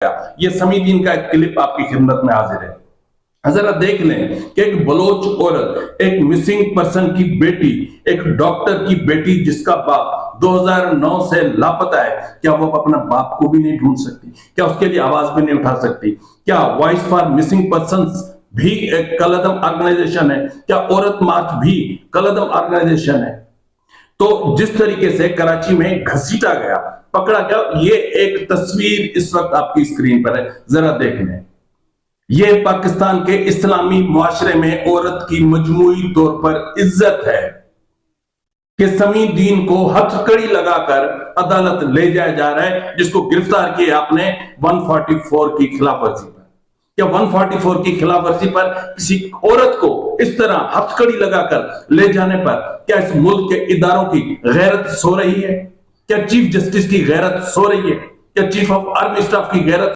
का। ये समीदीन का एक क्लिप आपकी खिदमत में हाजिर है। जरा देख लें कि एक बलोच औरत, एक मिसिंग पर्सन की बेटी, एक डॉक्टर की बेटी जिसका बाप 2009 से लापता है, क्या वो अपना बाप को भी नहीं ढूंढ सकती? क्या उसके लिए आवाज भी नहीं उठा सकती? क्या वॉइस फॉर मिसिंग पर्संस भी एक कलअदम ऑर्गेनाइजेशन है? क्या औरत मार्च भी कलअदम ऑर्गेनाइजेशन है? तो जिस तरीके से कराची में घसीटा गया, पकड़ा गया, ये एक तस्वीर इस वक्त आपकी स्क्रीन पर है, जरा देख लें। ये पाकिस्तान के इस्लामी मुआशरे में औरत की मजमूई तौर पर इज्जत है कि समीदीन को हथकड़ी लगाकर अदालत ले जाया जा रहा है, जिसको गिरफ्तार किया आपने 144 की खिलाफ वर्जी पर। क्या 144 की खिलाफ वर्जी पर किसी औरत को इस तरह हथकड़ी लगाकर ले जाने पर क्या इस मुल्क के इदारों की गैरत सो रही है? क्या चीफ जस्टिस की गैरत सो रही है? क्या चीफ ऑफ आर्मी स्टाफ की गैरत